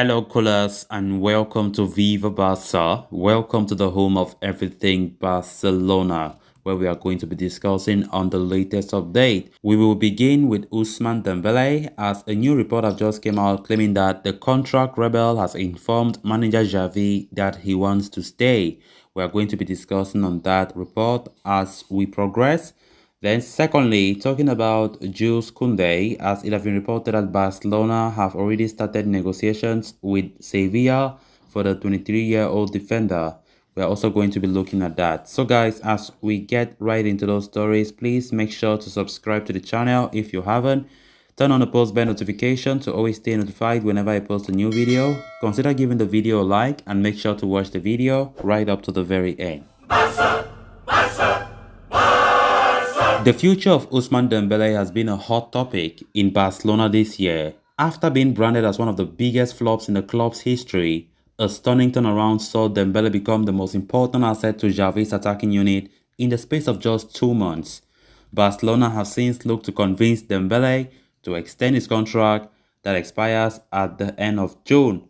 Hello, callers, and welcome to Viva Barca. Welcome to the home of everything Barcelona, where we are going to be discussing on the latest update. We will begin with Ousmane Dembele, as a new report has just came out claiming that the contract rebel has informed manager Xavi that he wants to stay. We are going to be discussing on that report as we progress. Then secondly, talking about Jules Kounde, as it has been reported that Barcelona have already started negotiations with Sevilla for the 23-year-old defender. We are also going to be looking at that. So guys, as we get right into those stories, please make sure to subscribe to the channel if you haven't. Turn on the post bell notification to always stay notified whenever I post a new video. Consider giving the video a like and make sure to watch the video right up to the very end. The future of Ousmane Dembele has been a hot topic in Barcelona this year. After being branded as one of the biggest flops in the club's history, a stunning turnaround saw Dembele become the most important asset to Xavi's attacking unit in the space of just 2 months. Barcelona have since looked to convince Dembele to extend his contract that expires at the end of June.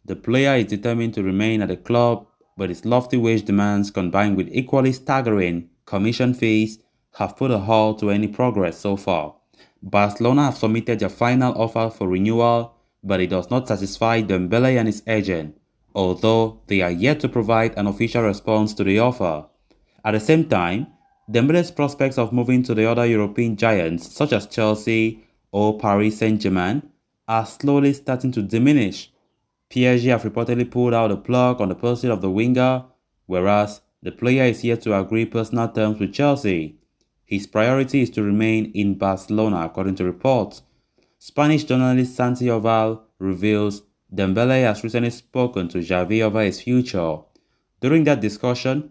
The player is determined to remain at the club, but his lofty wage demands combined with equally staggering commission fees have put a halt to any progress so far. Barcelona have submitted their final offer for renewal, but it does not satisfy Dembele and his agent, although they are yet to provide an official response to the offer. At the same time, Dembele's prospects of moving to the other European giants such as Chelsea or Paris Saint-Germain are slowly starting to diminish. PSG have reportedly pulled out the plug on the pursuit of the winger, whereas the player is yet to agree personal terms with Chelsea. His priority is to remain in Barcelona, according to reports. Spanish journalist Santi Oval reveals Dembele has recently spoken to Xavi over his future. During that discussion,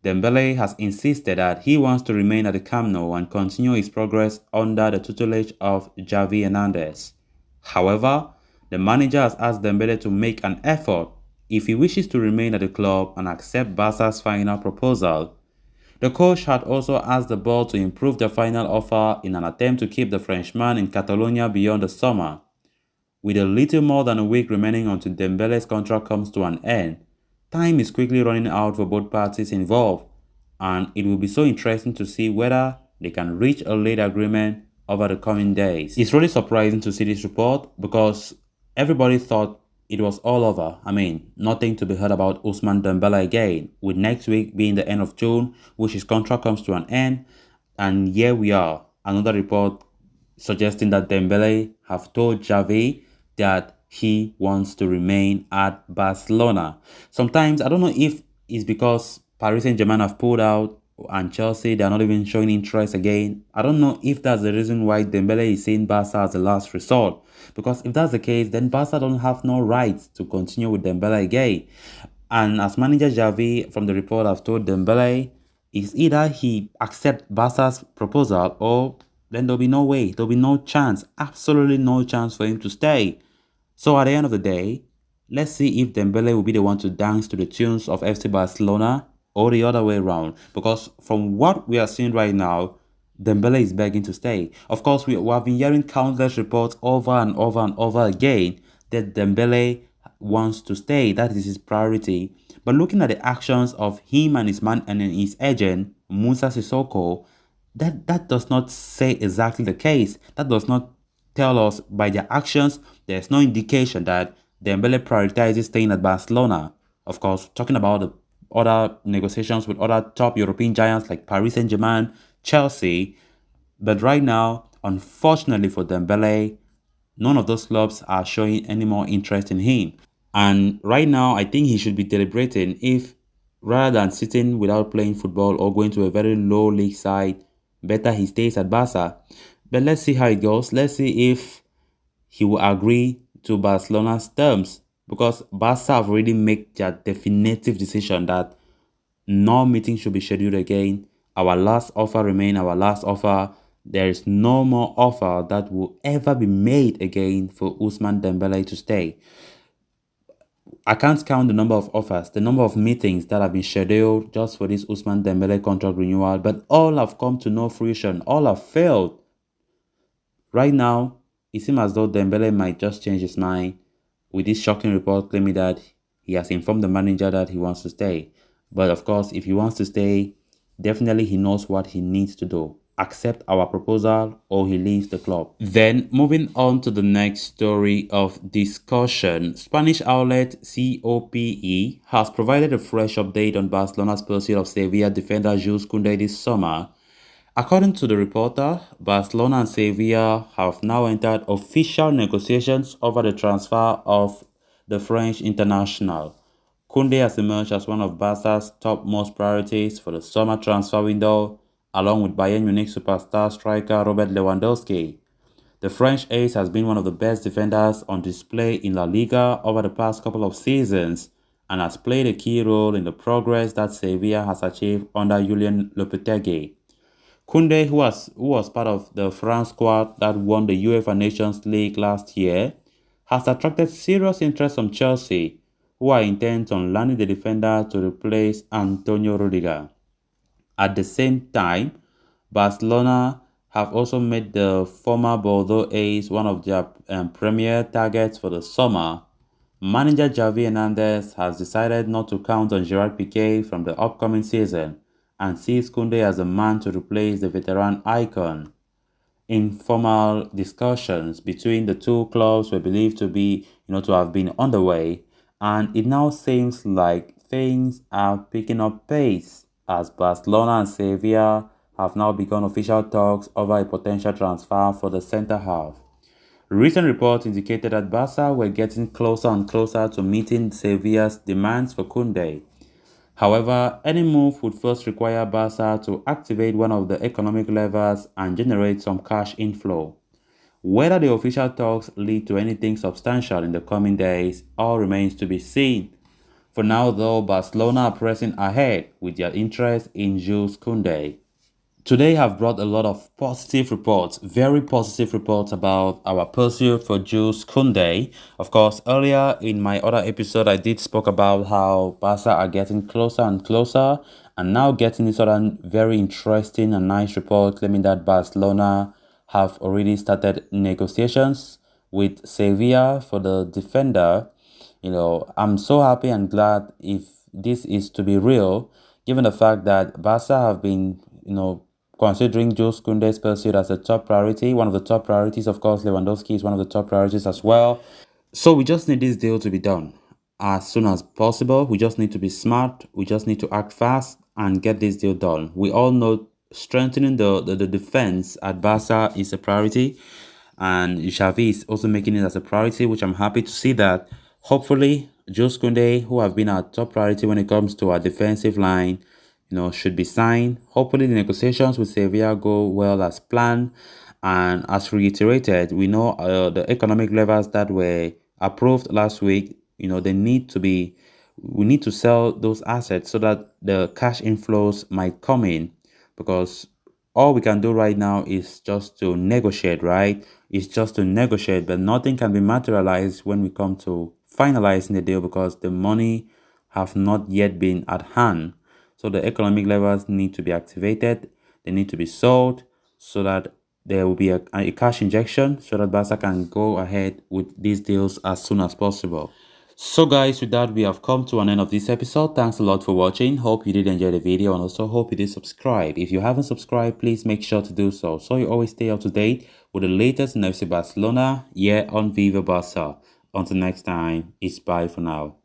Dembele has insisted that he wants to remain at the Camp Nou and continue his progress under the tutelage of Xavi Hernandez. However, the manager has asked Dembele to make an effort if he wishes to remain at the club and accept Barca's final proposal. The coach had also asked the board to improve their final offer in an attempt to keep the Frenchman in Catalonia beyond the summer. With a little more than a week remaining until Dembele's contract comes to an end, time is quickly running out for both parties involved, and it will be so interesting to see whether they can reach a late agreement over the coming days. It's really surprising to see this report because everybody thought it was all over. Nothing to be heard about Ousmane Dembele again, with next week being the end of June, which his contract comes to an end. And here we are, another report suggesting that Dembele have told Xavi that he wants to remain at Barcelona. Sometimes, I don't know if it's because Paris Saint-Germain have pulled out and Chelsea, they are not even showing interest again. I don't know if that's the reason why Dembele is seeing Barca as the last resort. Because if that's the case, then Barca don't have no right to continue with Dembele again. And as manager Xavi, from the report, I've told Dembele, is either he accepts Barca's proposal or then there'll be no way, there'll be no chance, absolutely no chance for him to stay. So at the end of the day, let's see if Dembele will be the one to dance to the tunes of FC Barcelona or the other way around. Because from what we are seeing right now, Dembele is begging to stay. Of course, we have been hearing countless reports over and over and over again that Dembele wants to stay. That is his priority. But looking at the actions of him and his man and his agent, Moussa Sissoko, that does not say exactly the case. That does not tell us by their actions. There's no indication that Dembele prioritizes staying at Barcelona. Of course, talking about the other negotiations with other top European giants like Paris Saint-Germain, Chelsea. But right now, unfortunately for Dembele, none of those clubs are showing any more interest in him. And right now, I think he should be deliberating if, rather than sitting without playing football or going to a very low league side, better he stays at Barca. But let's see how it goes. Let's see if he will agree to Barcelona's terms, because Barca have already made their definitive decision that no meeting should be scheduled again. Our last offer remains our last offer. There is no more offer that will ever be made again for Ousmane Dembele to stay. I can't count the number of offers, the number of meetings that have been scheduled just for this Ousmane Dembele contract renewal, but all have come to no fruition. All have failed. Right now, it seems as though Dembele might just change his mind with this shocking report claiming that he has informed the manager that he wants to stay. But of course, if he wants to stay, definitely he knows what he needs to do. Accept our proposal or he leaves the club. Then moving on to the next story of discussion, Spanish outlet COPE has provided a fresh update on Barcelona's pursuit of Sevilla defender Jules Kounde this summer. According to the reporter, Barcelona and Sevilla have now entered official negotiations over the transfer of the French international. Kounde has emerged as one of Barca's topmost priorities for the summer transfer window, along with Bayern Munich superstar striker Robert Lewandowski. The French ace has been one of the best defenders on display in La Liga over the past couple of seasons and has played a key role in the progress that Sevilla has achieved under Julian Lopetegui. Kounde, who was part of the France squad that won the UEFA Nations League last year, has attracted serious interest from Chelsea, who are intent on landing the defender to replace Antonio Rudiger. At the same time, Barcelona have also made the former Bordeaux ace one of their premier targets for the summer. Manager Xavi Hernandez has decided not to count on Gerard Piqué from the upcoming season and sees Kounde as a man to replace the veteran icon. Informal discussions between the two clubs were believed to have been underway, and it now seems like things are picking up pace as Barcelona and Sevilla have now begun official talks over a potential transfer for the centre half. Recent reports indicated that Barca were getting closer and closer to meeting Sevilla's demands for Kounde. However, any move would first require Barca to activate one of the economic levers and generate some cash inflow. Whether the official talks lead to anything substantial in the coming days all remains to be seen. For now though, Barcelona are pressing ahead with their interest in Jules Kounde. Today have brought a lot of positive reports, very positive reports about our pursuit for Jules Kounde. Of course, earlier in my other episode, I did spoke about how Barca are getting closer and closer, and now getting this other very interesting and nice report claiming that Barcelona have already started negotiations with Sevilla for the defender. I'm so happy and glad if this is to be real, given the fact that Barca have been, considering Jules Kounde's pursuit as a top priority. One of the top priorities, of course, Lewandowski is one of the top priorities as well. So we just need this deal to be done as soon as possible. We just need to be smart. We just need to act fast and get this deal done. We all know strengthening the defense at Barca is a priority, and Xavi is also making it as a priority, which I'm happy to see that. Hopefully, Jules Kounde, who have been our top priority when it comes to our defensive line, should be signed. Hopefully, the negotiations with Sevilla go well as planned. And as reiterated, we know the economic levers that were approved last week, we need to sell those assets so that the cash inflows might come in, because all we can do right now is just to negotiate, right? It's just to negotiate, but nothing can be materialized when we come to finalizing the deal because the money have not yet been at hand. So the economic levers need to be activated. They need to be sold so that there will be a cash injection so that Barca can go ahead with these deals as soon as possible. So guys, with that, we have come to an end of this episode. Thanks a lot for watching. Hope you did enjoy the video and also hope you did subscribe. If you haven't subscribed, please make sure to do so you always stay up to date with the latest in FC Barcelona here on Viva Barca. Until next time, it's bye for now.